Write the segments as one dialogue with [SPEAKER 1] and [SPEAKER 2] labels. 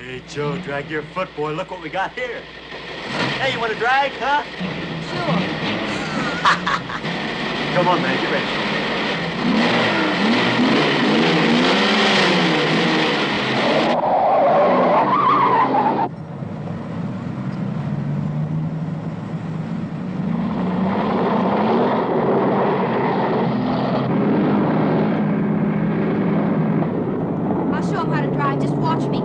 [SPEAKER 1] Hey, Joe, drag your foot, boy. Look what we got here. Hey, you want to drag, huh?
[SPEAKER 2] Sure.
[SPEAKER 1] Come on, man, get ready.
[SPEAKER 2] I'll show him how to drive. Just watch me.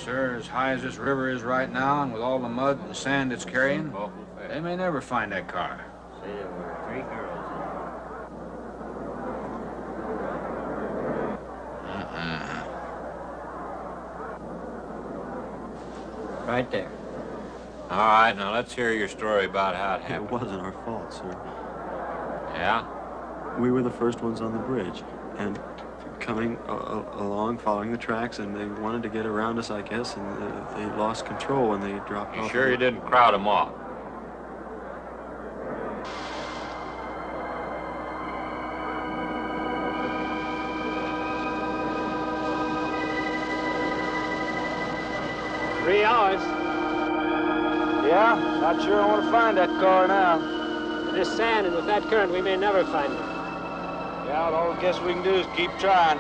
[SPEAKER 3] Sir, as high as this river is right now, and with all the mud and sand it's carrying, they may never find that car.
[SPEAKER 1] Say there were 3 girls.
[SPEAKER 4] Right there.
[SPEAKER 3] All right, now let's hear your story about how it
[SPEAKER 5] It
[SPEAKER 3] happened.
[SPEAKER 5] wasn't our fault, sir.
[SPEAKER 3] Yeah?
[SPEAKER 5] We were the first ones on the bridge, and coming along, following the tracks, and they wanted to get around us, I guess, and they lost control when they dropped
[SPEAKER 3] You
[SPEAKER 5] off.
[SPEAKER 3] sure you didn't crowd them off?
[SPEAKER 6] Three hours. Yeah, not sure I want to find that car now.
[SPEAKER 7] With this sand and with that current, we may never find it.
[SPEAKER 6] Yeah, all I guess we can do is keep trying.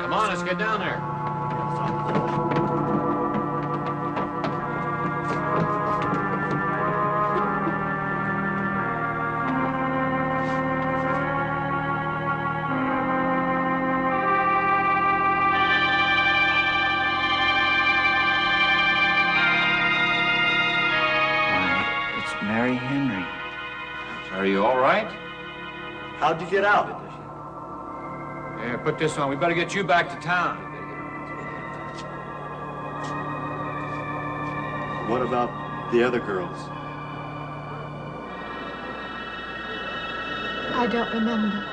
[SPEAKER 3] Come on, let's get down there.
[SPEAKER 4] It's Mary Henry.
[SPEAKER 3] Are you all right?
[SPEAKER 1] How'd you get out?
[SPEAKER 3] Yeah, put this on. We better get you back to town.
[SPEAKER 5] What about the other girls?
[SPEAKER 2] I don't remember.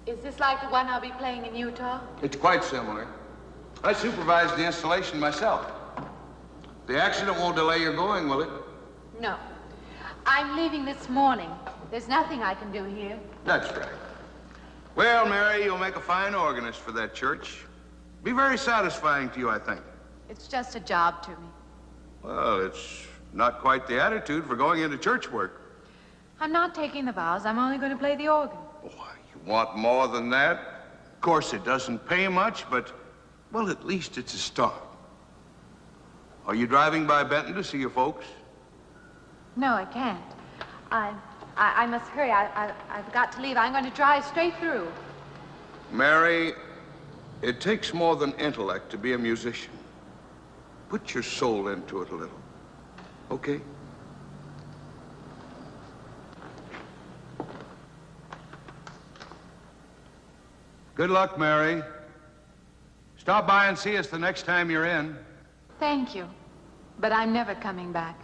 [SPEAKER 8] Is this like the one I'll be playing in Utah?
[SPEAKER 9] It's quite similar. I supervised the installation myself. The accident won't delay your going, will it?
[SPEAKER 8] No. I'm leaving this morning. There's nothing I can do here.
[SPEAKER 9] That's right. Well, Mary, you'll make a fine organist for that church. Be very satisfying to you, I think.
[SPEAKER 8] It's just a job to me.
[SPEAKER 9] Well, it's not quite the attitude for going into church work.
[SPEAKER 8] I'm not taking the vows. I'm only going to play the organ.
[SPEAKER 9] Why, you want more than that? Of course, it doesn't pay much, but, well, at least it's a start. Are you driving by Benton to see your folks?
[SPEAKER 8] No, I can't. I must hurry. I've got to leave. I'm going to drive straight through.
[SPEAKER 9] Mary, it takes more than intellect to be a musician. Put your soul into it a little, okay? Good luck, Mary. Stop by and see us the next time you're in.
[SPEAKER 8] Thank you. But I'm never coming back.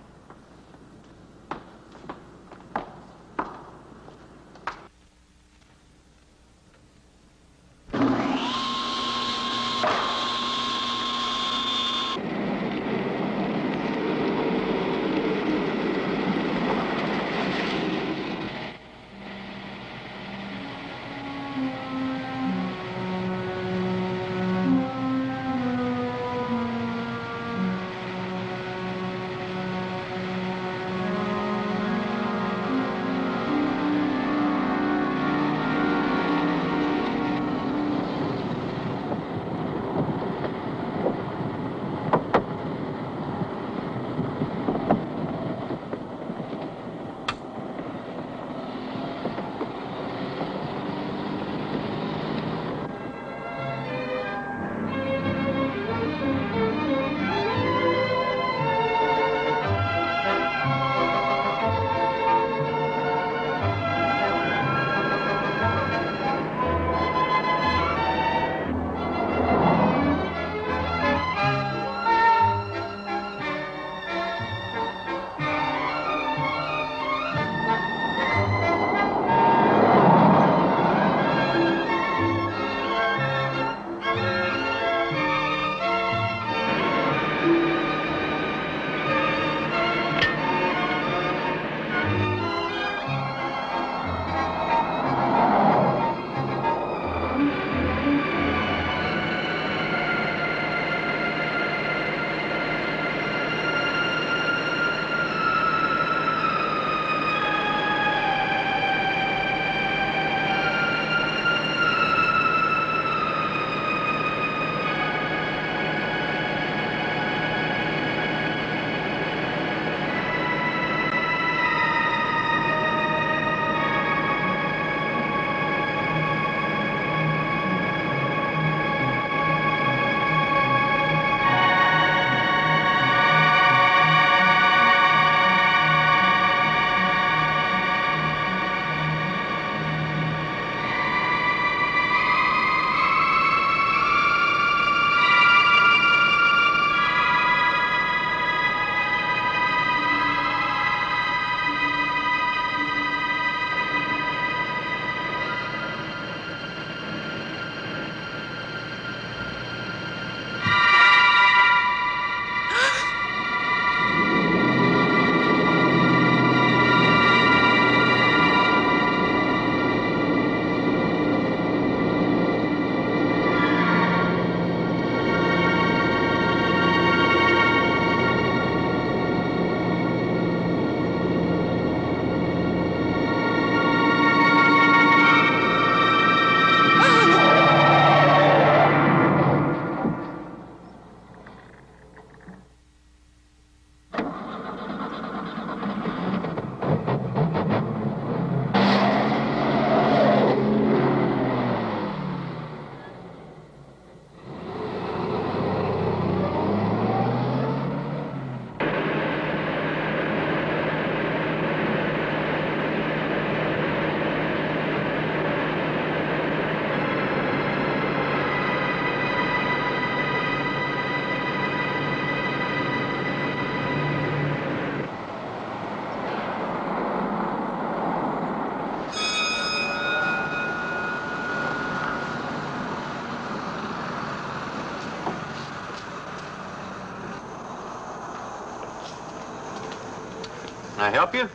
[SPEAKER 1] Can I help you?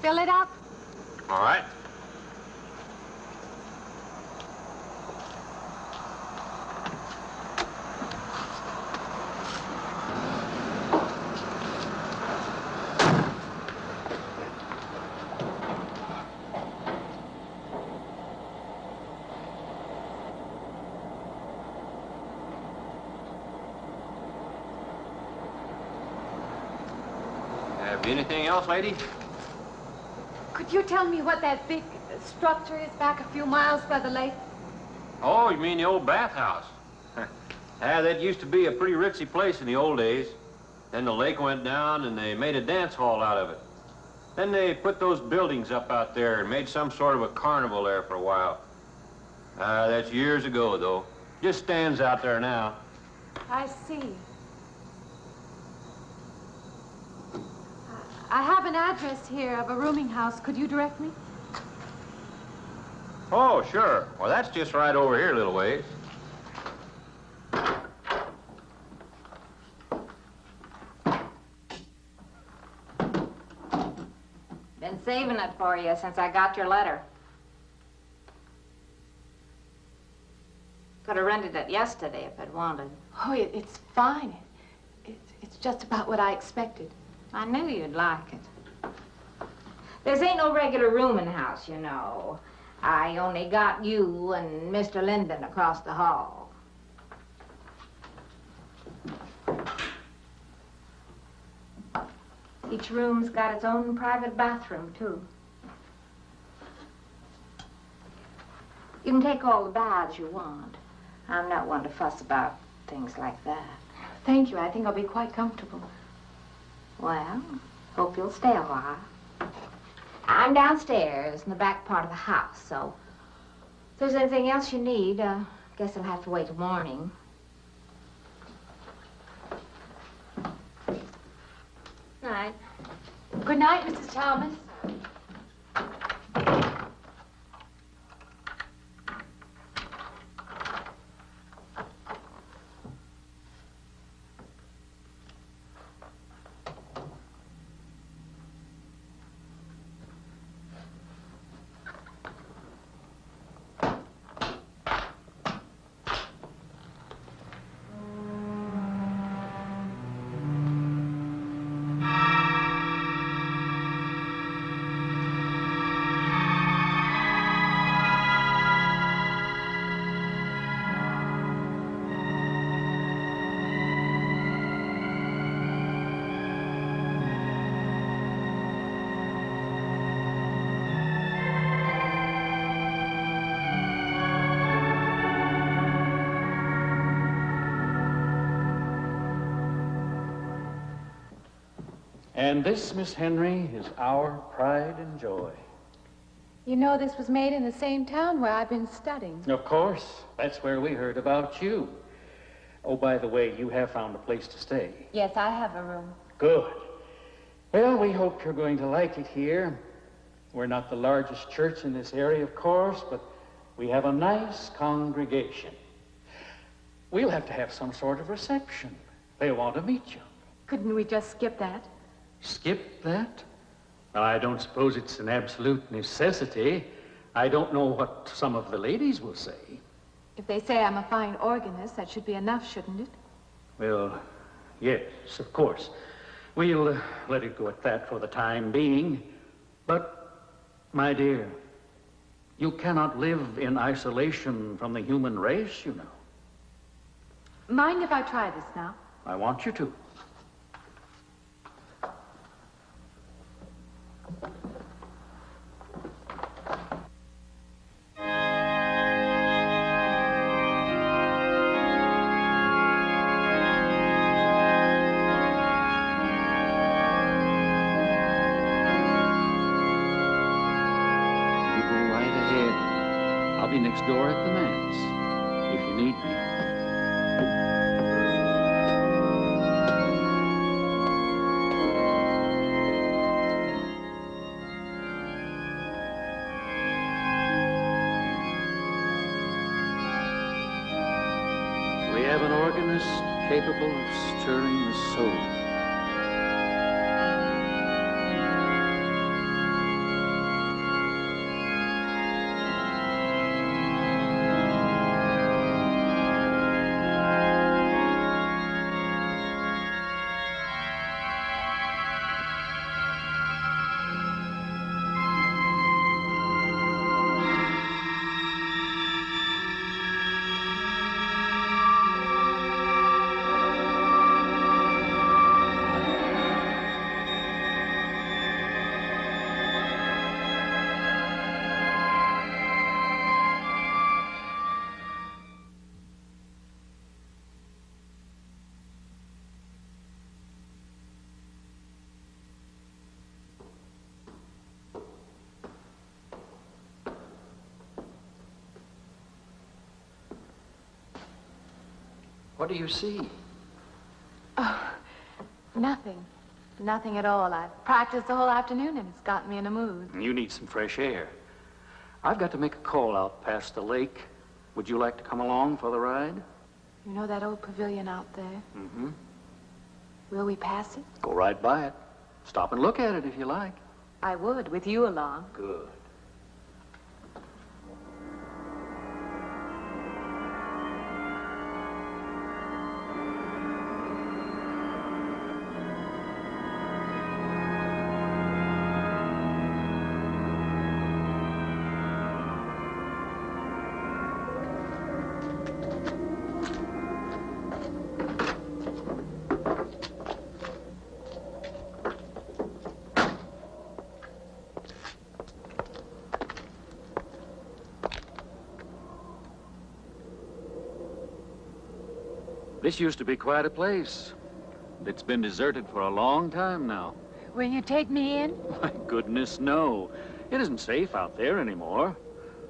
[SPEAKER 8] Fill it up.
[SPEAKER 1] All right. Have anything else, lady?
[SPEAKER 8] Could you tell me what that big structure is back a few miles by the lake?
[SPEAKER 1] Oh, you mean the old bathhouse? That used to be a pretty ritzy place in the old days. Then the lake went down and they made a dance hall out of it. Then they put those buildings up out there and made some sort of a carnival there for a while. That's years ago, though. Just stands out there now.
[SPEAKER 8] I see. I have an address here of a rooming house. Could you direct me?
[SPEAKER 1] Oh, sure. Well, that's just right over here a little ways.
[SPEAKER 2] Been saving it for you since I got your letter. Could have rented it yesterday if I'd wanted.
[SPEAKER 8] Oh, it's fine. It's just about what I expected.
[SPEAKER 2] I knew you'd like it. This ain't no regular rooming house, you know. I only got you and Mr. Linden across the hall. Each room's got its own private bathroom, too. You can take all the baths you want. I'm not one to fuss about things like that.
[SPEAKER 8] Thank you. I think I'll be quite comfortable.
[SPEAKER 2] Well, hope you'll stay a while. I'm downstairs in the back part of the house, so if there's anything else you need, guess I'll have to wait till morning. Night.
[SPEAKER 8] Good night, Mrs. Thomas.
[SPEAKER 10] And this, Miss Henry, is our pride and joy.
[SPEAKER 8] You know this was made in the same town where I've been studying.
[SPEAKER 10] Of course. That's where we heard about you. Oh, by the way, you have found a place to stay.
[SPEAKER 8] Yes, I have a room.
[SPEAKER 10] Good. Well, we hope you're going to like it here. We're not the largest church in this area, of course, but we have a nice congregation. We'll have to have some sort of reception. They'll want to meet you.
[SPEAKER 8] Couldn't we just skip that?
[SPEAKER 10] Skip that? Well, I don't suppose it's an absolute necessity. I don't know what some of the ladies will say.
[SPEAKER 8] If they say I'm a fine organist, that should be enough, shouldn't it?
[SPEAKER 10] Well, yes, of course. We'll let it go at that for the time being. But, my dear, you cannot live in isolation from the human race, you know.
[SPEAKER 8] Mind if I try this now?
[SPEAKER 10] I want you to. Next door at the manse, if you need me. We have an organist capable of stirring the soul.
[SPEAKER 4] What do you see?
[SPEAKER 8] Oh, nothing. Nothing at all. I've practiced the whole afternoon and it's gotten me in a mood.
[SPEAKER 10] You need some fresh air. I've got to make a call out past the lake. Would you like to come along for the ride?
[SPEAKER 8] You know that old pavilion out there?
[SPEAKER 10] Mm-hmm.
[SPEAKER 8] Will we pass it?
[SPEAKER 10] Go right by it. Stop and look at it if you like.
[SPEAKER 8] I would, with you along.
[SPEAKER 10] Good. This used to be quite a place. It's been deserted for a long time now.
[SPEAKER 8] Will you take me in?
[SPEAKER 10] My goodness, no. It isn't safe out there anymore.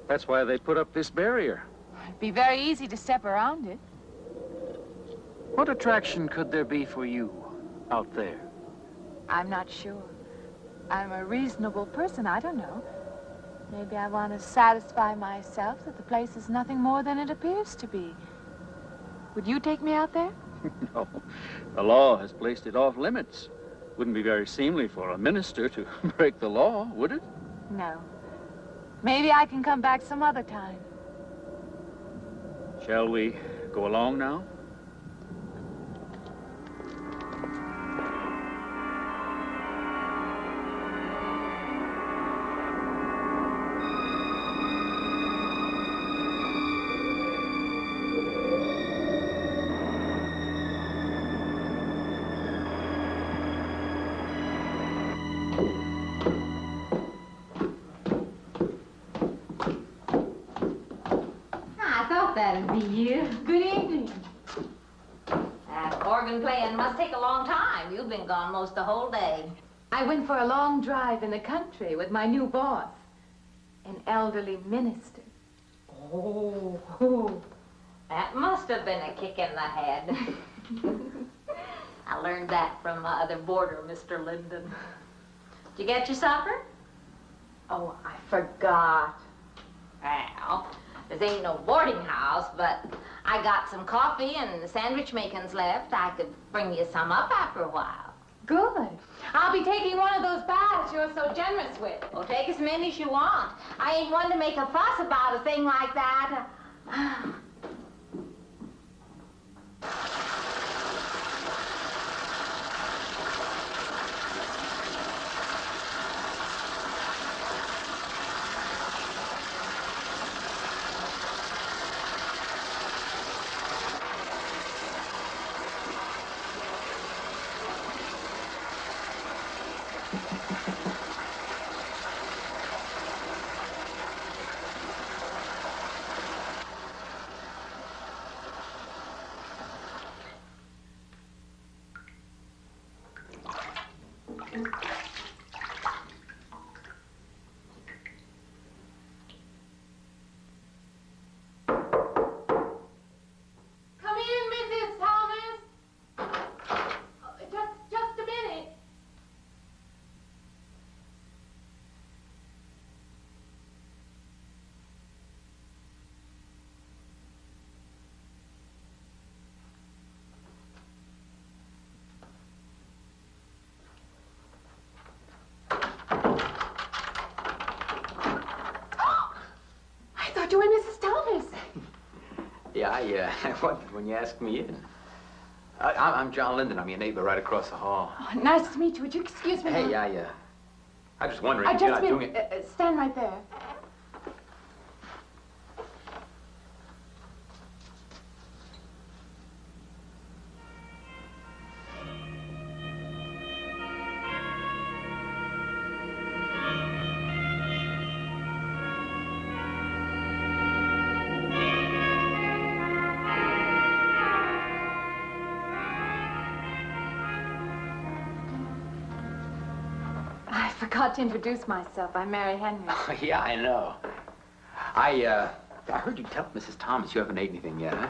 [SPEAKER 10] That's why they put up this barrier.
[SPEAKER 8] It'd be very easy to step around it.
[SPEAKER 10] What attraction could there be for you out there?
[SPEAKER 8] I'm not sure. I'm a reasonable person. I don't know. Maybe I want to satisfy myself that the place is nothing more than it appears to be. Would you take me out there?
[SPEAKER 10] No. The law has placed it off limits. Wouldn't be very seemly for a minister to break the law, would it?
[SPEAKER 8] No. Maybe I can come back some other time.
[SPEAKER 10] Shall we go along now?
[SPEAKER 2] That'd be you.
[SPEAKER 8] Good evening.
[SPEAKER 2] That organ playing must take a long time. You've been gone most the whole day.
[SPEAKER 8] I went for a long drive in the country with my new boss, an elderly minister.
[SPEAKER 2] Oh, that must have been a kick in the head. I learned that from my other boarder, Mr. Linden. Did you get your supper?
[SPEAKER 8] Oh, I forgot.
[SPEAKER 2] Well, this ain't no boarding house, but I got some coffee and sandwich makings left. I could bring you some up after a while.
[SPEAKER 8] Good. I'll be taking one of those baths you're so generous with.
[SPEAKER 2] Well, take as many as you want. I ain't one to make a fuss about a thing like that.
[SPEAKER 8] You and Mrs. Thomas.
[SPEAKER 4] Yeah, I wondered when you asked me in. I'm John Linden. I'm your neighbor right across the hall.
[SPEAKER 8] Oh, nice to meet you. Would you excuse me?
[SPEAKER 4] Hey, I was just wondering if you're not doing it.
[SPEAKER 8] Stand right there. I forgot to introduce myself. I'm Mary Henry.
[SPEAKER 4] Oh, yeah, I know. I heard you tell Mrs. Thomas you haven't ate anything yet, huh?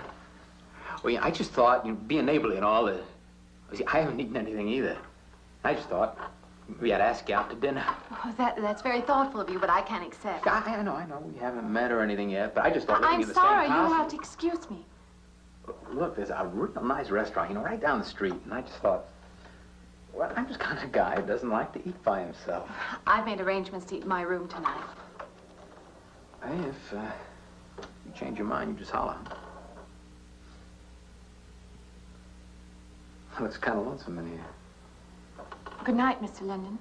[SPEAKER 4] Well, yeah, I just thought, being neighborly and all, see, I haven't eaten anything either. I just thought maybe I'd ask you out to dinner.
[SPEAKER 8] Oh, that's very thoughtful of you, but I can't accept.
[SPEAKER 4] I know. We haven't met or anything yet, but I just thought we'd
[SPEAKER 8] I'm
[SPEAKER 4] be the
[SPEAKER 8] sorry.
[SPEAKER 4] same
[SPEAKER 8] You'll
[SPEAKER 4] house.
[SPEAKER 8] have to excuse me.
[SPEAKER 4] Look, there's a real nice restaurant, right down the street, and I just thought, well, I'm just kind of a guy who doesn't like to eat by himself.
[SPEAKER 8] I've made arrangements to eat in my room tonight.
[SPEAKER 4] Hey, if you change your mind, you just holler. Well, it's kind of lonesome in here.
[SPEAKER 8] Good night, Mr. Linden.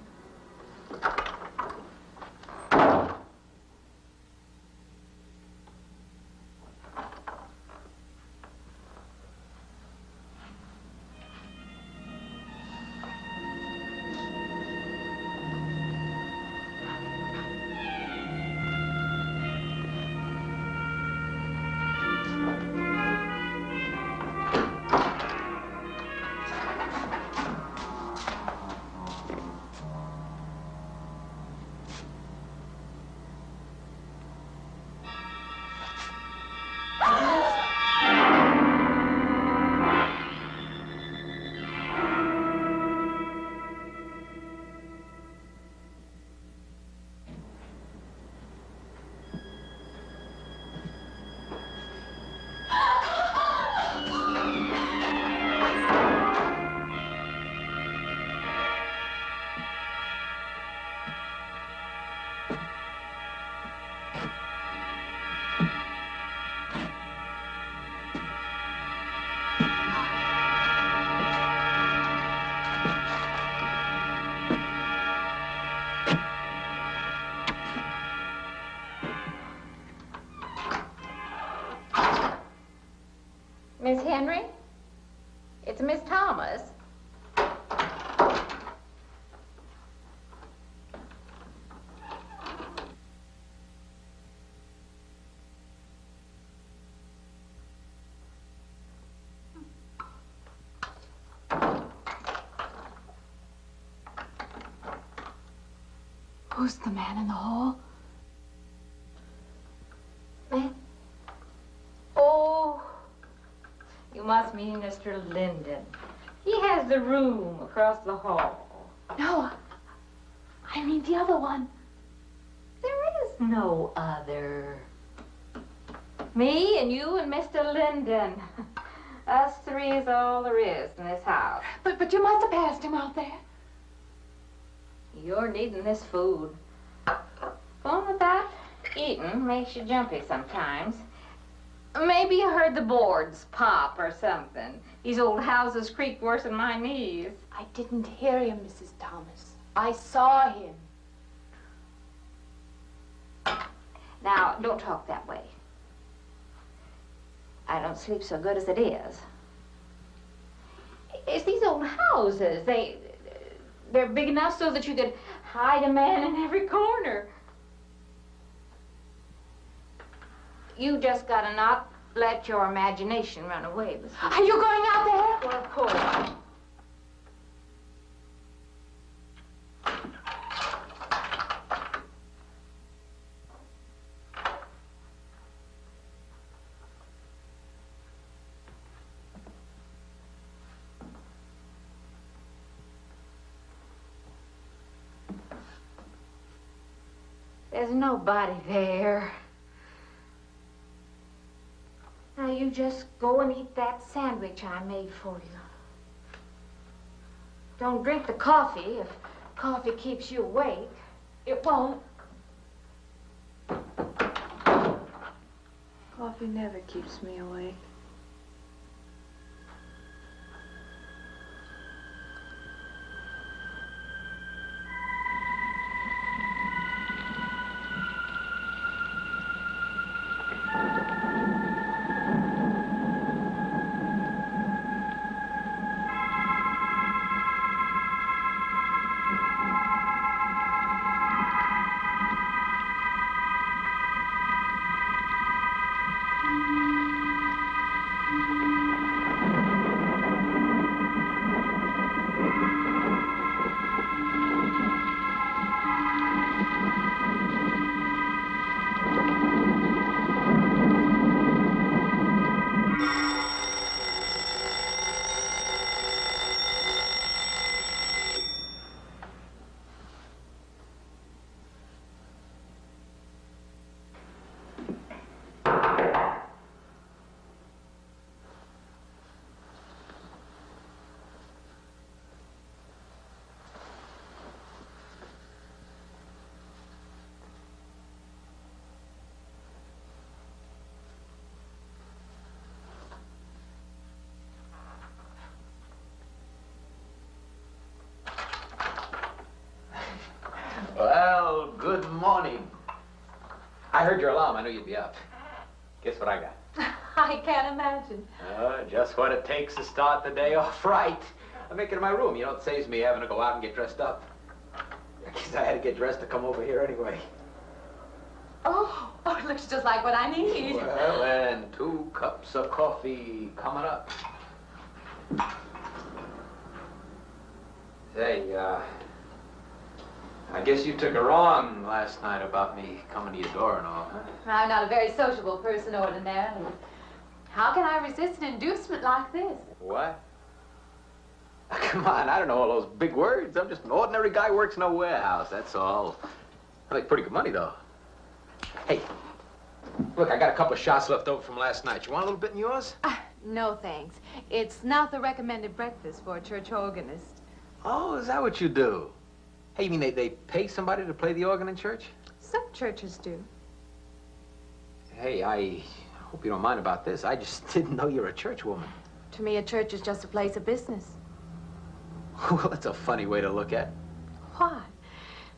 [SPEAKER 2] Miss Henry? It's Miss Thomas.
[SPEAKER 8] Who's the man in the hall?
[SPEAKER 2] Man? Oh, you must mean Mr. Linden. He has the room across the hall.
[SPEAKER 8] No, I mean the other one.
[SPEAKER 2] There is no other. Me and you and Mr. Linden. Us three is all there is in this house.
[SPEAKER 8] But you must have passed him out there.
[SPEAKER 2] You're needing this food. Going without eating makes you jumpy sometimes. Maybe you heard the boards pop or something. These old houses creak worse than my knees.
[SPEAKER 8] I didn't hear him, Mrs. Thomas. I saw him.
[SPEAKER 2] Now, don't talk that way. I don't sleep so good as it is. It's these old houses. They're big enough so that you could hide a man in every corner. You just gotta not let your imagination run away with you.
[SPEAKER 8] Are you going out there?
[SPEAKER 2] Well, of course. There's nobody there. Now you just go and eat that sandwich I made for you. Don't drink the coffee. If coffee keeps you awake, it won't.
[SPEAKER 8] Coffee never keeps me awake.
[SPEAKER 4] Good morning. I heard your alarm. I knew you'd be up. Guess what I got?
[SPEAKER 8] I can't imagine.
[SPEAKER 4] Just what it takes to start the day off right. I make it in my room. You know, it saves me having to go out and get dressed up. I guess I had to get dressed to come over here anyway.
[SPEAKER 8] Oh, it looks just like what I need.
[SPEAKER 4] Well, and 2 cups of coffee coming up. Say, I guess you took her on last night about me coming to your door and all, huh?
[SPEAKER 8] I'm not a very sociable person ordinarily. How can I resist an inducement like this?
[SPEAKER 4] What? Come on, I don't know all those big words. I'm just an ordinary guy who works in a warehouse, that's all. I make pretty good money, though. Hey, look, I got a couple of shots left over from last night. You want a little bit in yours?
[SPEAKER 8] No, thanks. It's not the recommended breakfast for a church organist.
[SPEAKER 4] Oh, is that what you do? Hey, you mean they pay somebody to play the organ in church?
[SPEAKER 8] Some churches do.
[SPEAKER 4] Hey, I hope you don't mind about this. I just didn't know you're a church woman.
[SPEAKER 8] To me, a church is just a place of business.
[SPEAKER 4] Well, that's a funny way to look at it.
[SPEAKER 8] Why?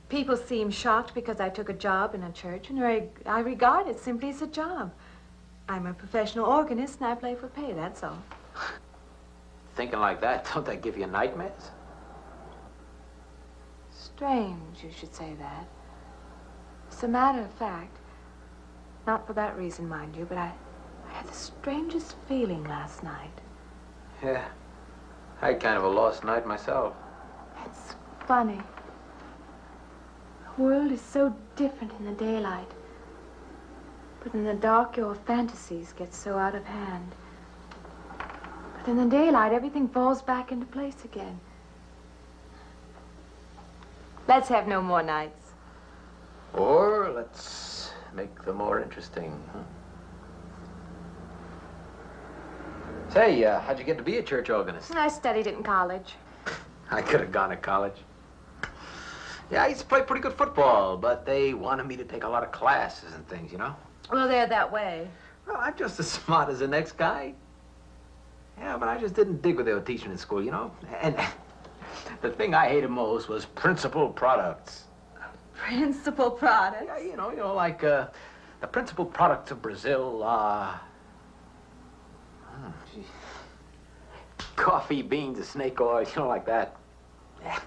[SPEAKER 8] People seem shocked because I took a job in a church, and I regard it simply as a job. I'm a professional organist, and I play for pay, that's all.
[SPEAKER 4] Thinking like that, don't that give you nightmares?
[SPEAKER 8] Strange you should say that. As a matter of fact, not for that reason, mind you, but I had the strangest feeling last night.
[SPEAKER 4] Yeah, I had kind of a lost night myself.
[SPEAKER 8] It's funny. The world is so different in the daylight. But in the dark, your fantasies get so out of hand. But in the daylight, everything falls back into place again. Let's have no more nights.
[SPEAKER 4] Or let's make them more interesting, huh? Say, how'd you get to be a church organist?
[SPEAKER 8] I studied it in college.
[SPEAKER 4] I could have gone to college. Yeah, I used to play pretty good football, but they wanted me to take a lot of classes and things, you know?
[SPEAKER 8] Well, they're that way.
[SPEAKER 4] Well, I'm just as smart as the next guy. Yeah, but I just didn't dig what they were teaching in school, you know? And the thing I hated most was principal products.
[SPEAKER 8] Principal products?
[SPEAKER 4] Yeah, you know, like the principal products of Brazil are... coffee, beans, and snake oil, you know, like that. Yeah.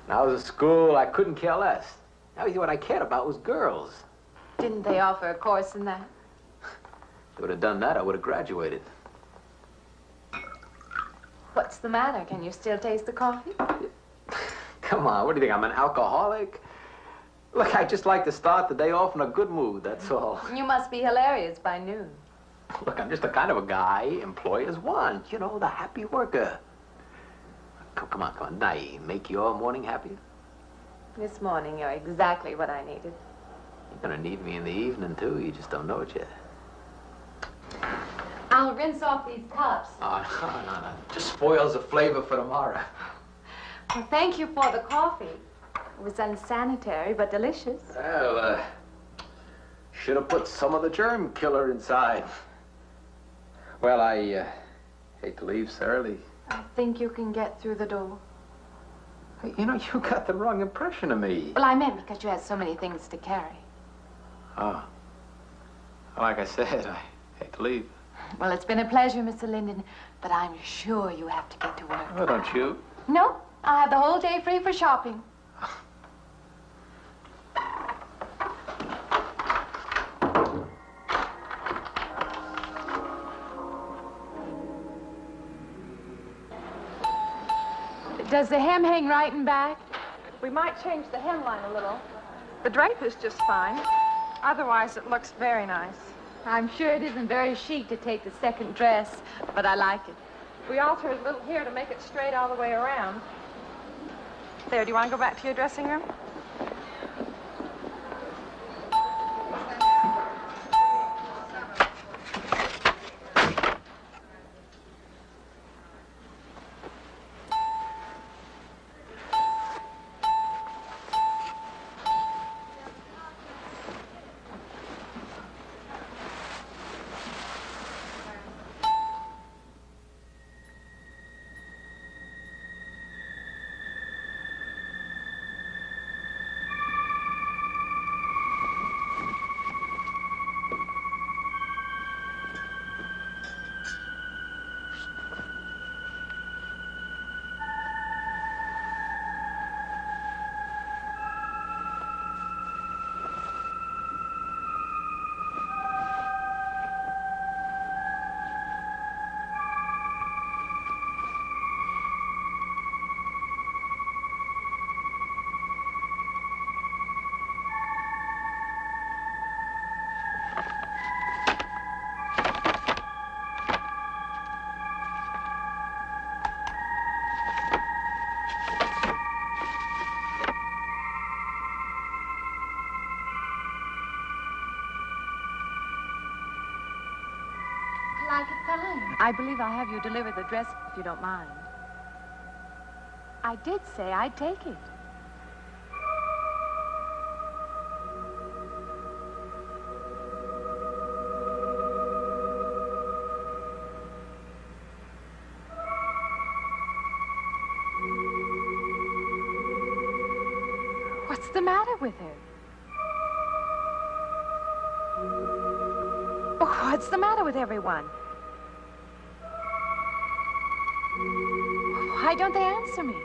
[SPEAKER 4] When I was at school, I couldn't care less. Now, what I cared about was girls.
[SPEAKER 8] Didn't they offer a course in that?
[SPEAKER 4] If they would have done that, I would have graduated.
[SPEAKER 8] What's the matter? Can you still taste the coffee?
[SPEAKER 4] Come on, what do you think, I'm an alcoholic? Look, I just like to start the day off in a good mood, that's all.
[SPEAKER 8] You must be hilarious by noon.
[SPEAKER 4] Look, I'm just the kind of a guy employers want, you know, the happy worker. Come on, did I make your morning happier?
[SPEAKER 8] This morning, you're exactly what I needed.
[SPEAKER 4] You're gonna need me in the evening, too. You just don't know it yet.
[SPEAKER 8] I'll rinse off these cups.
[SPEAKER 4] Oh, no. Just spoils the flavor for tomorrow.
[SPEAKER 8] Well, thank you for the coffee. It was unsanitary, but delicious.
[SPEAKER 4] Well, should have put some of the germ killer inside. Well, I hate to leave so early.
[SPEAKER 8] I think you can get through the door.
[SPEAKER 4] Hey, you know, you got the wrong impression of me.
[SPEAKER 8] Well, I meant because you had so many things to carry.
[SPEAKER 4] Oh. Like I said, I hate to leave.
[SPEAKER 8] Well, it's been a pleasure, Mr. Linden, but I'm sure you have to get to work.
[SPEAKER 4] Oh, don't you?
[SPEAKER 8] No, I'll have the whole day free for shopping. Does the hem hang right and back?
[SPEAKER 11] We might change the hemline a little. The drape is just fine. Otherwise, it looks very nice.
[SPEAKER 8] I'm sure it isn't very chic to take the second dress, but I like it.
[SPEAKER 11] We altered a little here to make it straight all the way around. There, do you want to go back to your dressing room?
[SPEAKER 8] like it fine. I believe I'll have you deliver the dress if you don't mind. I did say I'd take it. What's the matter with her? Oh, what's the matter with everyone? Why don't they answer me?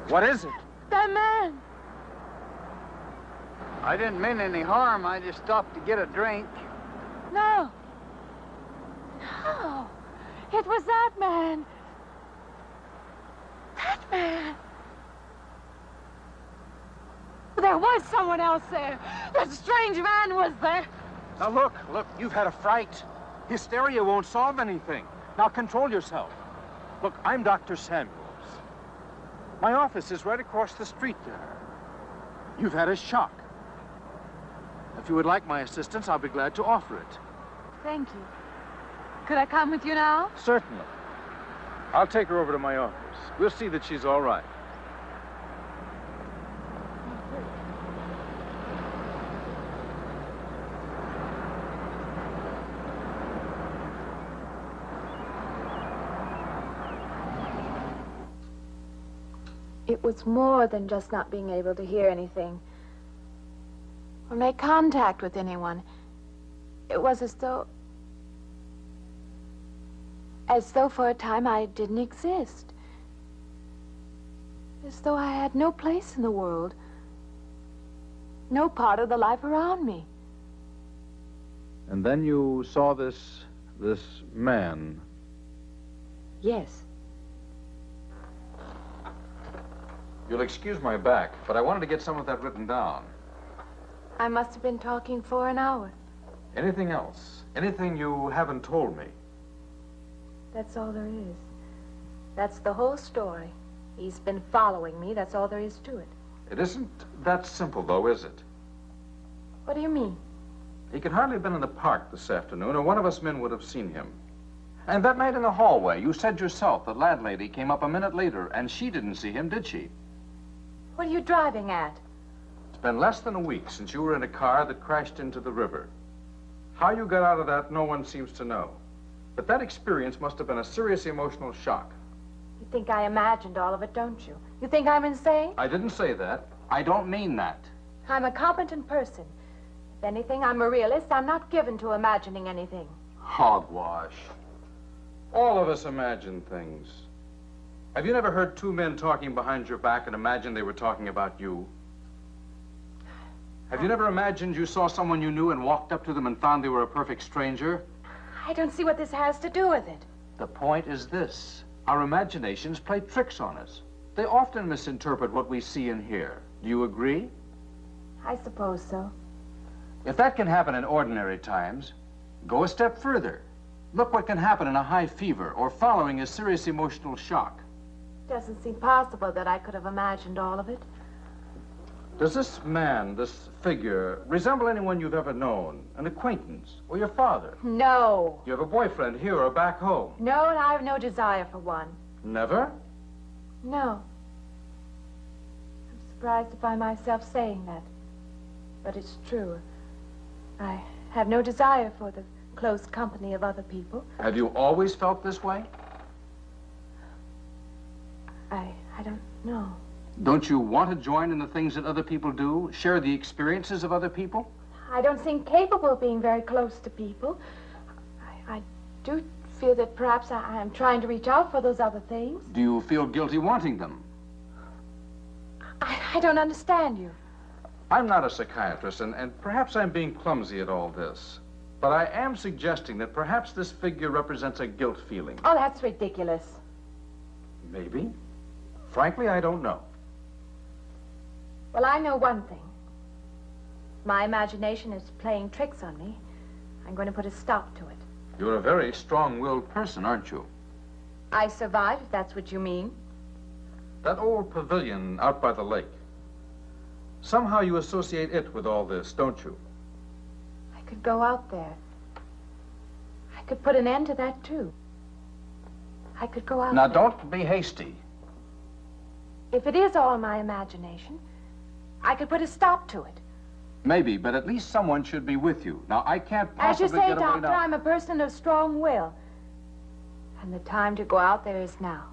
[SPEAKER 6] What is it?
[SPEAKER 8] That man.
[SPEAKER 6] I didn't mean any harm. I just stopped to get a drink.
[SPEAKER 8] No. No. It was that man. That man. There was someone else there. That strange man was there.
[SPEAKER 6] Now look, you've had a fright. Hysteria won't solve anything. Now control yourself. Look, I'm Dr. Samuels. My office is right across the street there. You've had a shock. If you would like my assistance, I'll be glad to offer it.
[SPEAKER 8] Thank you. Could I come with you now?
[SPEAKER 6] Certainly. I'll take her over to my office. We'll see that she's all right.
[SPEAKER 8] It was more than just not being able to hear anything or make contact with anyone. It was as though for a time I didn't exist. As though I had no place in the world, no part of the life around me.
[SPEAKER 3] And then you saw this man.
[SPEAKER 8] Yes.
[SPEAKER 3] You'll excuse my back, but I wanted to get some of that written down.
[SPEAKER 8] I must have been talking for an hour.
[SPEAKER 3] Anything else? Anything you haven't told me?
[SPEAKER 8] That's all there is. That's the whole story. He's been following me. That's all there is to it.
[SPEAKER 3] It isn't that simple, though, is it?
[SPEAKER 8] What do you mean?
[SPEAKER 3] He could hardly have been in the park this afternoon, or one of us men would have seen him. And that night in the hallway, you said yourself the landlady came up a minute later, and she didn't see him, did she?
[SPEAKER 8] What are you driving at?
[SPEAKER 3] It's been less than a week since you were in a car that crashed into the river. How you got out of that, no one seems to know. But that experience must have been a serious emotional shock.
[SPEAKER 8] You think I imagined all of it, don't you? You think I'm insane?
[SPEAKER 3] I didn't say that. I don't mean that.
[SPEAKER 8] I'm a competent person. If anything, I'm a realist. I'm not given to imagining anything.
[SPEAKER 3] Hogwash. All of us imagine things. Have you never heard two men talking behind your back and imagined they were talking about you? Have you never imagined you saw someone you knew and walked up to them and found they were a perfect stranger?
[SPEAKER 8] I don't see what this has to do with it.
[SPEAKER 3] The point is this. Our imaginations play tricks on us. They often misinterpret what we see and hear. Do you agree?
[SPEAKER 8] I suppose so.
[SPEAKER 3] If that can happen in ordinary times, go a step further. Look what can happen in a high fever or following a serious emotional shock.
[SPEAKER 8] Doesn't seem possible that I could have imagined all of it.
[SPEAKER 3] Does this man, this figure, resemble anyone you've ever known? An acquaintance? Or your father?
[SPEAKER 8] No.
[SPEAKER 3] You have a boyfriend here or back home?
[SPEAKER 8] No, and I have no desire for one.
[SPEAKER 3] Never?
[SPEAKER 8] No. I'm surprised to find myself saying that. But it's true. I have no desire for the close company of other people.
[SPEAKER 3] Have you always felt this way?
[SPEAKER 8] I don't know.
[SPEAKER 3] Don't you want to join in the things that other people do? Share the experiences of other people?
[SPEAKER 8] I don't seem capable of being very close to people. I do feel that perhaps I am trying to reach out for those other things.
[SPEAKER 3] Do you feel guilty wanting them?
[SPEAKER 8] I don't understand you.
[SPEAKER 3] I'm not a psychiatrist, and perhaps I'm being clumsy at all this. But I am suggesting that perhaps this figure represents a guilt feeling.
[SPEAKER 8] Oh, that's ridiculous.
[SPEAKER 3] Maybe. Frankly, I don't know.
[SPEAKER 8] Well, I know one thing. My imagination is playing tricks on me. I'm going to put a stop to it.
[SPEAKER 3] You're a very strong-willed person, aren't you?
[SPEAKER 8] I survive, if that's what you mean.
[SPEAKER 3] That old pavilion out by the lake. Somehow you associate it with all this, don't you?
[SPEAKER 8] I could go out there. I could put an end to that, too. I could go out
[SPEAKER 3] Now,
[SPEAKER 8] there.
[SPEAKER 3] don't be hasty.
[SPEAKER 8] If it is all my imagination, I could put a stop to it.
[SPEAKER 3] Maybe, but at least someone should be with you. Now, I can't
[SPEAKER 8] As you
[SPEAKER 3] possibly
[SPEAKER 8] say,
[SPEAKER 3] get away
[SPEAKER 8] Doctor,
[SPEAKER 3] now.
[SPEAKER 8] I'm a person of strong will. And the time to go out there is now.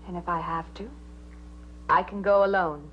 [SPEAKER 8] And if I have to, I can go alone.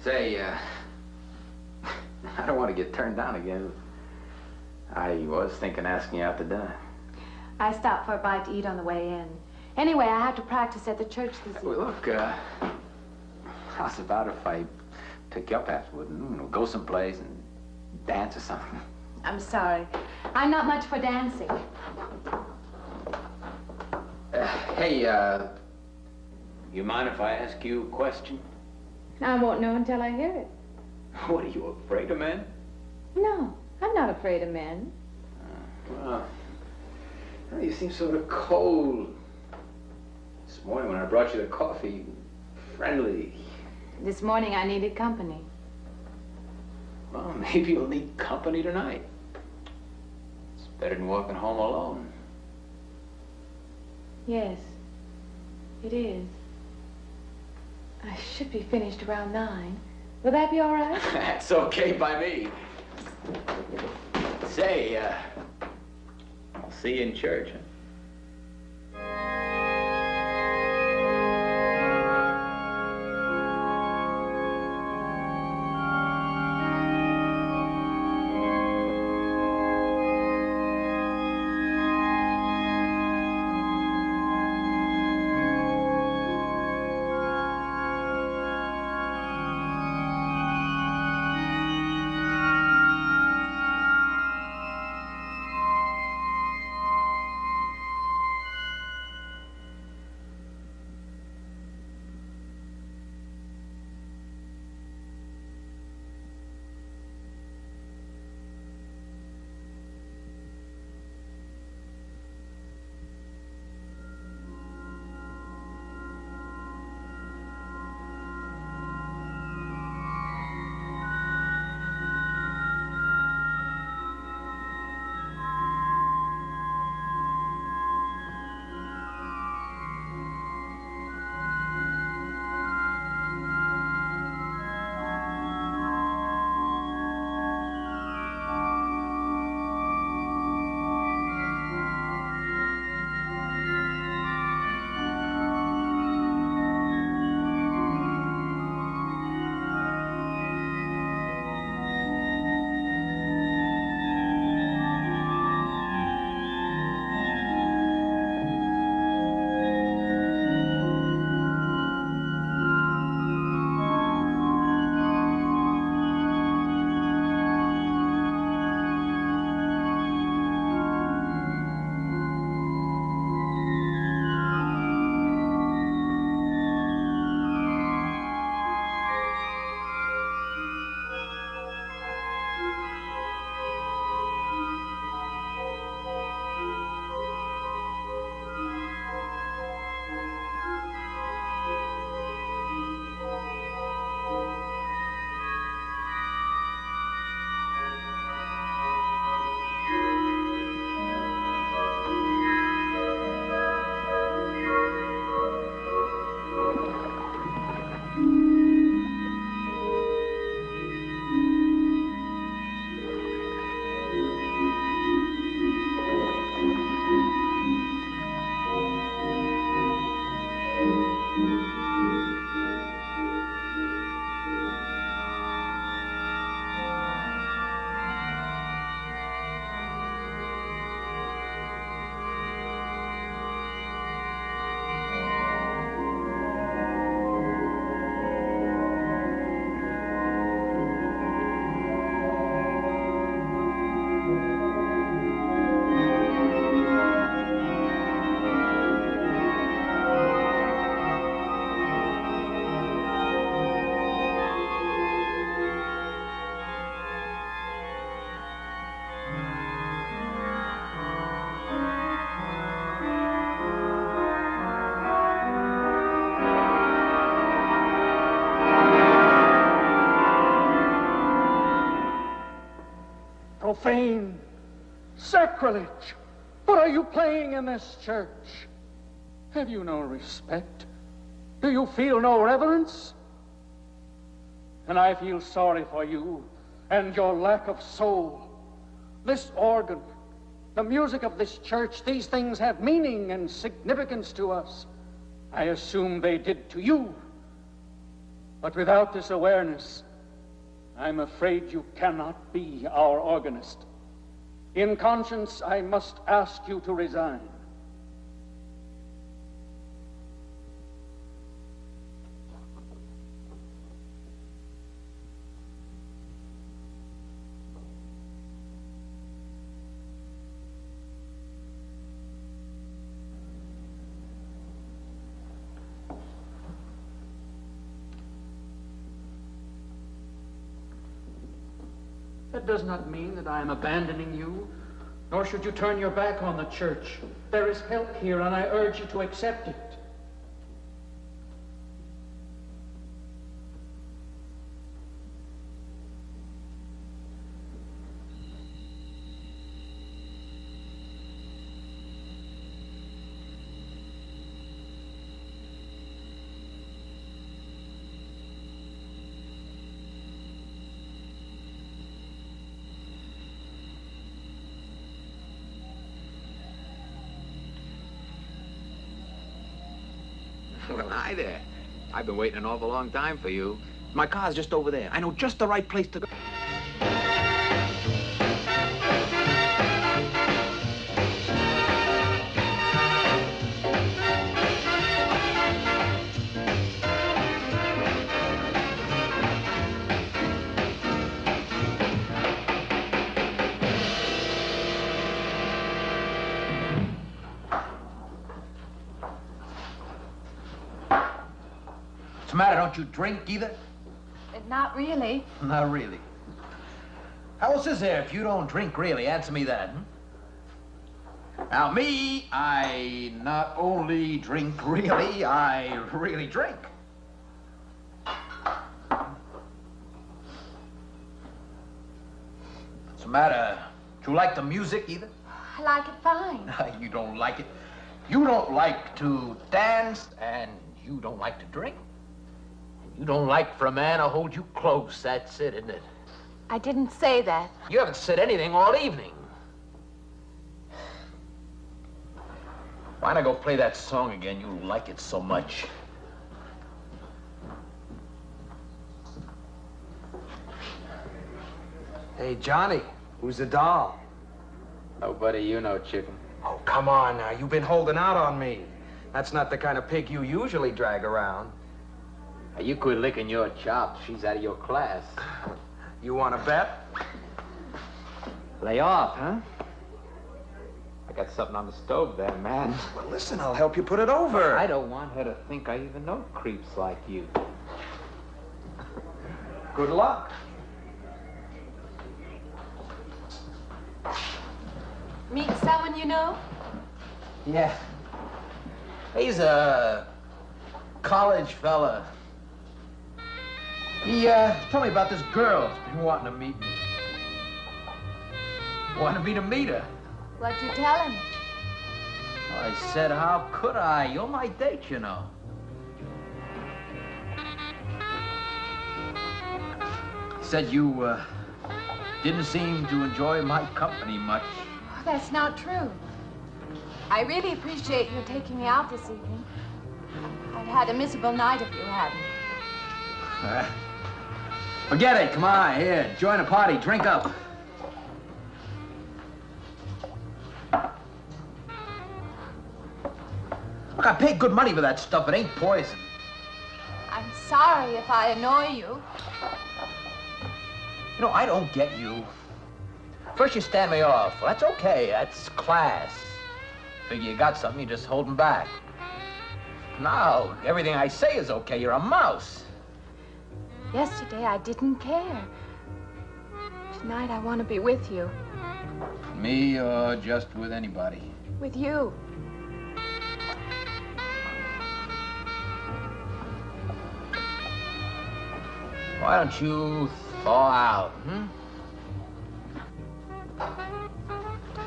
[SPEAKER 4] Say, I don't want to get turned down again. I was thinking asking you out to dinner.
[SPEAKER 8] I stopped for a bite to eat on the way in. Anyway, I have to practice at the church this evening.
[SPEAKER 4] Well, look, how's about if I pick you up afterward and go someplace and dance or something?
[SPEAKER 8] I'm sorry. I'm not much for dancing.
[SPEAKER 4] Hey, you mind if I ask you a question?
[SPEAKER 8] I won't know until I hear it.
[SPEAKER 4] What, are you afraid of men?
[SPEAKER 8] No, I'm not afraid of men.
[SPEAKER 4] Well, you seem sort of cold. This morning when I brought you the coffee, friendly.
[SPEAKER 8] This morning I needed company.
[SPEAKER 4] Well, maybe you'll need company tonight. It's better than walking home alone.
[SPEAKER 8] Yes, it is. I should be finished around 9. Will that be all right?
[SPEAKER 4] That's okay by me. Say, I'll see you in church, huh?
[SPEAKER 10] Profane, sacrilege. What are you playing in this church? Have you no respect? Do you feel no reverence? And I feel sorry for you and your lack of soul. This organ, the music of this church, these things have meaning and significance to us. I assume they did to you. But without this awareness, I'm afraid you cannot be our organist. In conscience, I must ask you to resign. That does not mean that I am abandoning you, nor should you turn your back on the church. There is help here, and I urge you to accept it.
[SPEAKER 4] Well, hi there. I've been waiting an awful long time for you. My car's just over there. I know just the right place to go. What's the matter? Don't you drink either?
[SPEAKER 8] Not really.
[SPEAKER 4] Not really. How else is there if you don't drink really? Answer me that, Now, me, I not only drink really, I really drink. What's the matter? Do you like the music either?
[SPEAKER 8] I like it fine.
[SPEAKER 4] You don't like it. You don't like to dance, and you don't like to drink. You don't like for a man to hold you close. That's it, isn't it?
[SPEAKER 8] I didn't say that.
[SPEAKER 4] You haven't said anything all evening. Why not go play that song again? You like it so much.
[SPEAKER 12] Hey, Johnny, who's the doll?
[SPEAKER 4] Nobody you know, chicken.
[SPEAKER 12] Oh, come on now. You've been holding out on me. That's not the kind of pig you usually drag around.
[SPEAKER 4] Now, you quit licking your chops. She's out of your class.
[SPEAKER 12] You want to bet?
[SPEAKER 4] Lay off, huh? I got something on the stove there, man.
[SPEAKER 12] Well, listen, I'll help you put it over.
[SPEAKER 4] I don't want her to think I even know creeps like you.
[SPEAKER 12] Good luck.
[SPEAKER 8] Meet someone you know?
[SPEAKER 4] Yeah. He's a college fella. He told me about this girl who's been wanting to meet me. Wanted me to meet her.
[SPEAKER 8] What'd you tell him?
[SPEAKER 4] I said, how could I? You're my date, you know. He said you didn't seem to enjoy my company much.
[SPEAKER 8] Oh, that's not true. I really appreciate you taking me out this evening. I'd had a miserable night if you hadn't.
[SPEAKER 4] Forget it. Come on, here. Join the party. Drink up. Look, I paid good money for that stuff. It ain't poison.
[SPEAKER 8] I'm sorry if I annoy you.
[SPEAKER 4] You know, I don't get you. First you stand me off. Well, that's okay. That's class. Figure you got something, you just holding back. Now, everything I say is okay. You're a mouse.
[SPEAKER 8] Yesterday, I didn't care. Tonight, I want to be with you.
[SPEAKER 4] Me or just with anybody?
[SPEAKER 8] With you.
[SPEAKER 4] Why don't you thaw out,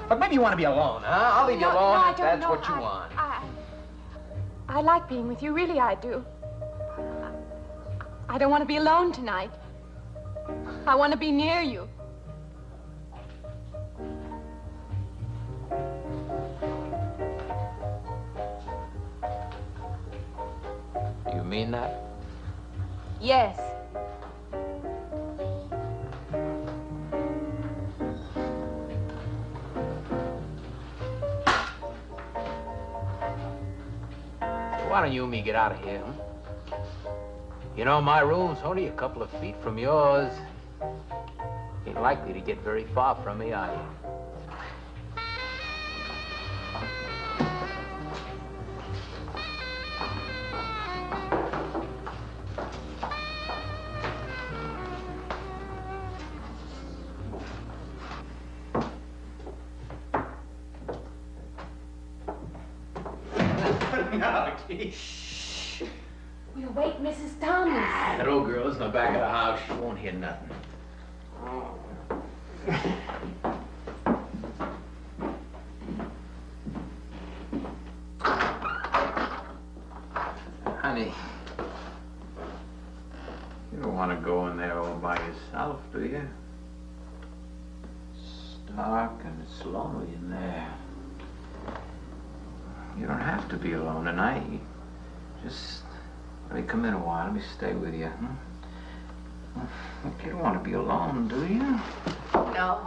[SPEAKER 4] But maybe you want to be alone, huh? I'll leave you alone if that's what you want.
[SPEAKER 8] I like being with you, really I do. I don't want to be alone tonight. I want to be near you.
[SPEAKER 4] You mean that?
[SPEAKER 8] Yes.
[SPEAKER 4] Why don't you and me get out of here, huh? You know, my room's only a couple of feet from yours. Ain't likely to get very far from me, are you?
[SPEAKER 8] Shh. We'll wake Mrs. Thomas.
[SPEAKER 4] That old girl's in the back of the house. She won't hear nothing. Honey, you don't want to go in there all by yourself, do you? It's dark and it's lonely in there. You don't have to be alone tonight. Just let me come in a while. Let me stay with you. Huh? Look, you don't want to be alone, do you?
[SPEAKER 8] No.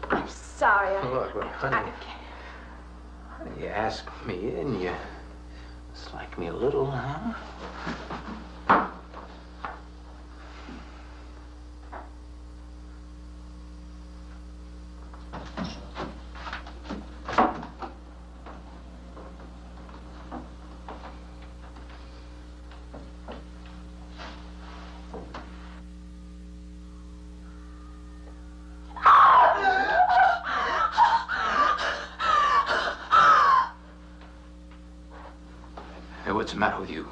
[SPEAKER 8] I'm sorry.
[SPEAKER 4] Look, honey. Honey, you asked me in. You dislike me a little, huh? Hey, what's the matter with you?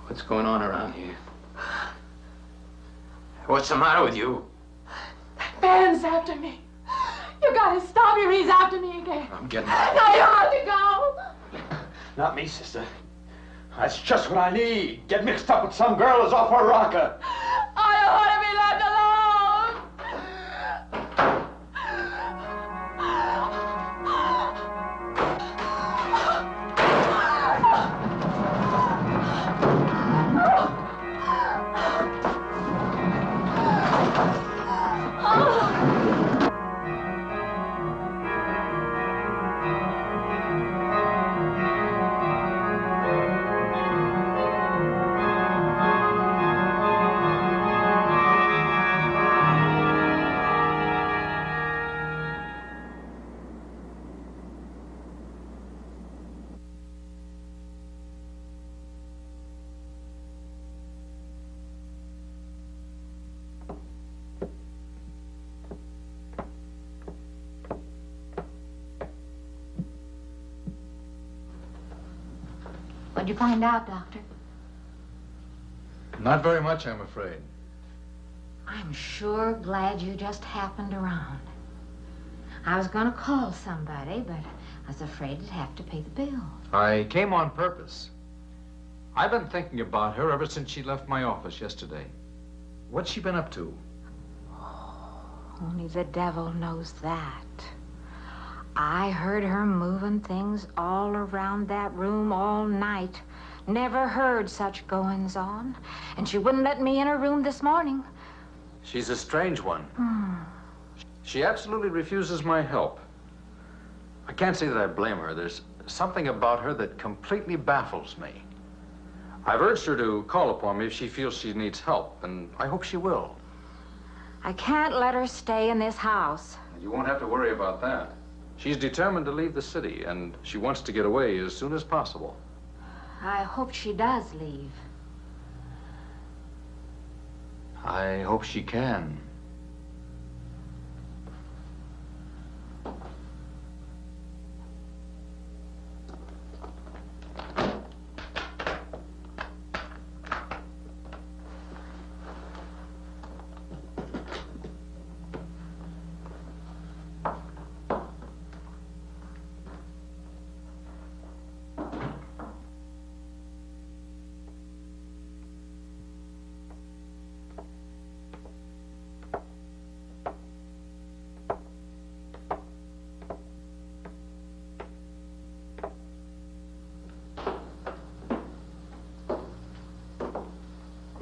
[SPEAKER 4] What's going on around here? What's the matter with you?
[SPEAKER 8] Ben's after me. You gotta stop him. He's after me again.
[SPEAKER 4] I'm getting out.
[SPEAKER 8] No, you have to go.
[SPEAKER 3] Not me, sister. That's just what I need. Get mixed up with some girl who's off her rocker.
[SPEAKER 8] I don't want to be left alone.
[SPEAKER 2] What'd you find out, Doctor?
[SPEAKER 3] Not very much, I'm afraid.
[SPEAKER 2] I'm sure glad you just happened around. I was gonna call somebody, but I was afraid I'd have to pay the bill.
[SPEAKER 3] I came on purpose. I've been thinking about her ever since she left my office yesterday. What's she been up to?
[SPEAKER 2] Only the devil knows that. I heard her moving things all around that room all night. Never heard such goings on. And she wouldn't let me in her room this morning.
[SPEAKER 3] She's a strange one. She absolutely refuses my help. I can't say that I blame her. There's something about her that completely baffles me. I've urged her to call upon me if she feels she needs help, and I hope she will.
[SPEAKER 2] I can't let her stay in this house.
[SPEAKER 3] You won't have to worry about that. She's determined to leave the city, and she wants to get away as soon as possible.
[SPEAKER 2] I hope she does leave.
[SPEAKER 3] I hope she can.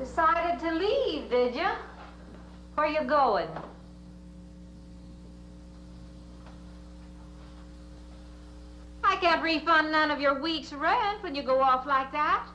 [SPEAKER 2] Decided to leave, did you? Where you going? I can't refund none of your week's rent when you go off like that.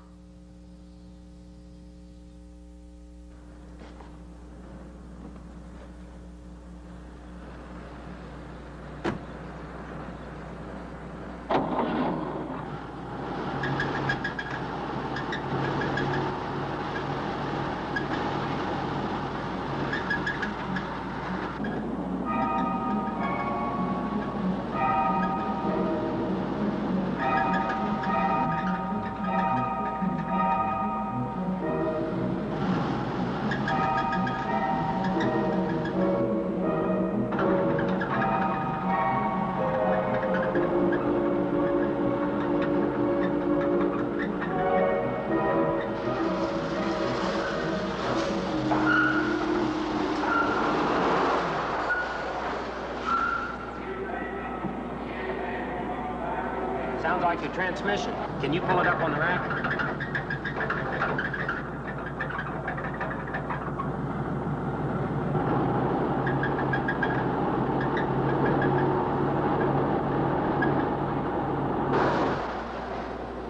[SPEAKER 7] Sounds like your transmission. Can you pull it up on the rack?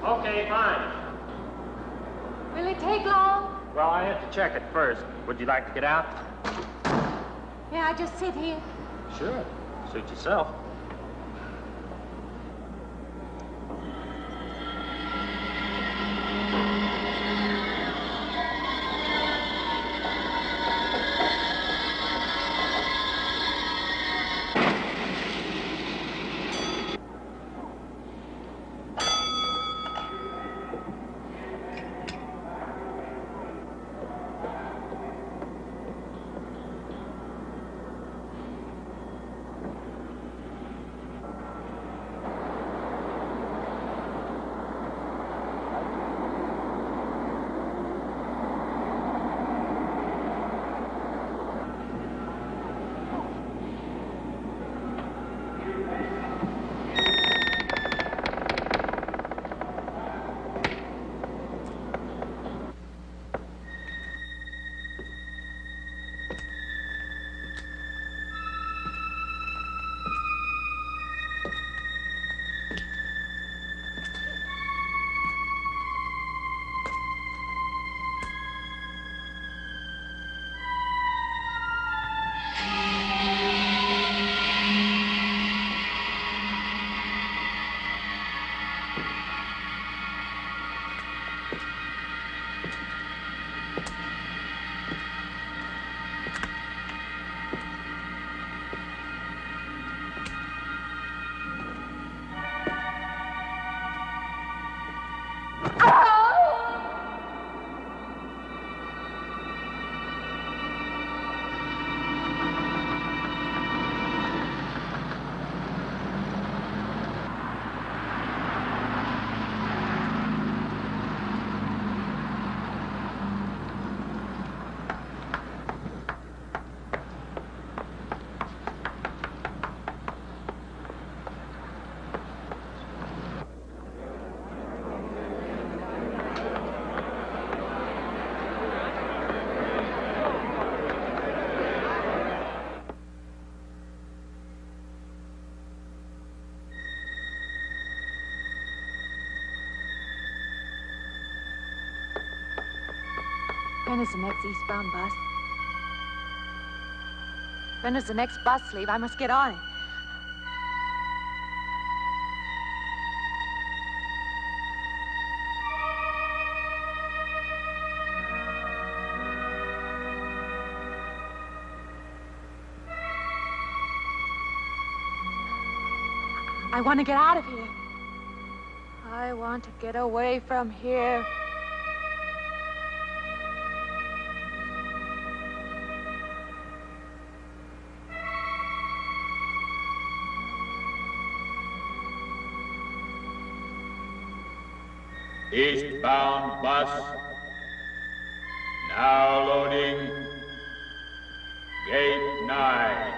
[SPEAKER 7] Okay, fine.
[SPEAKER 2] Will it take long?
[SPEAKER 7] Well, I have to check it first. Would you like to get out?
[SPEAKER 2] May I just sit here?
[SPEAKER 7] Sure. Suit yourself.
[SPEAKER 8] When is the next eastbound bus? When does the next bus leave? I must get on it. I want to get out of here. I want to get away from here.
[SPEAKER 13] Eastbound bus, now loading, gate 9.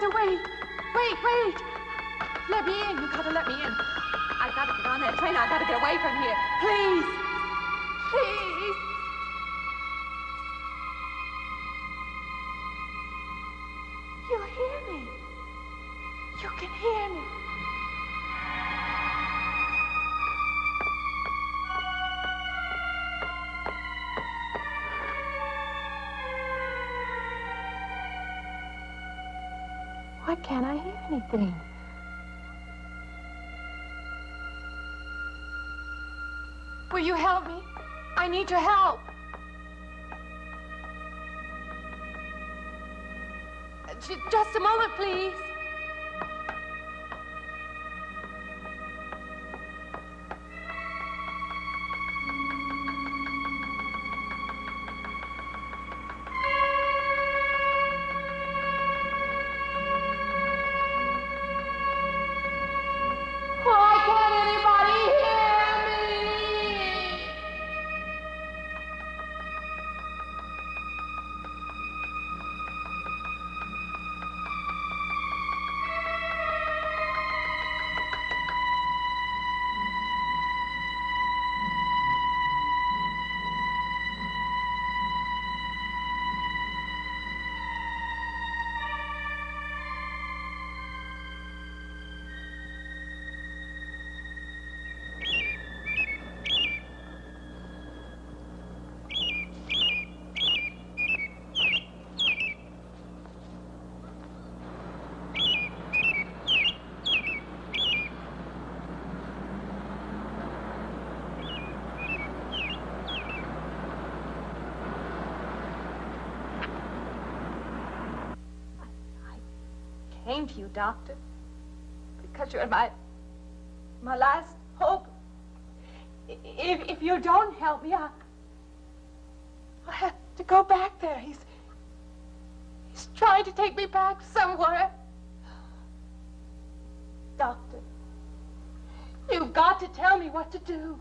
[SPEAKER 8] Doctor, wait. Wait. Let me in. You gotta let me in. I gotta get on that train. I gotta get away from here. Please. Please. You hear me. You can hear me. Why can't I hear anything? Will you help me? I need your help. Just a moment, please. Why can't anybody hear me? Came to you, Doctor, because you're my last hope. If you don't help me, I'll have to go back there. He's trying to take me back somewhere. Doctor, you've got to tell me what to do.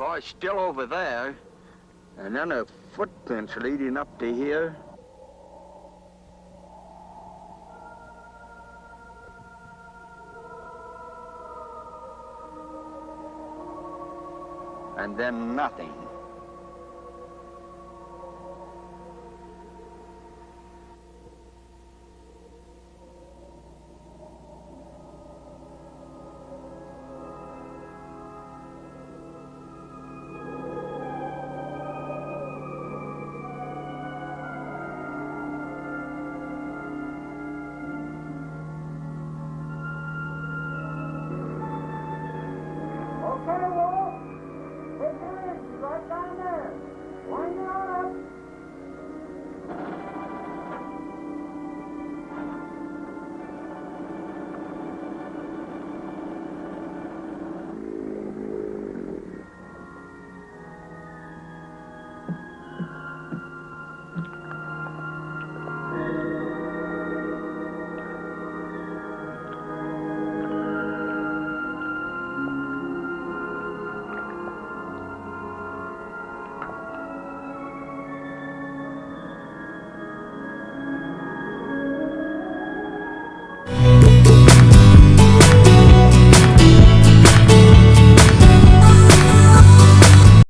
[SPEAKER 14] car's still over there. And then a footprints leading up to here. And then nothing.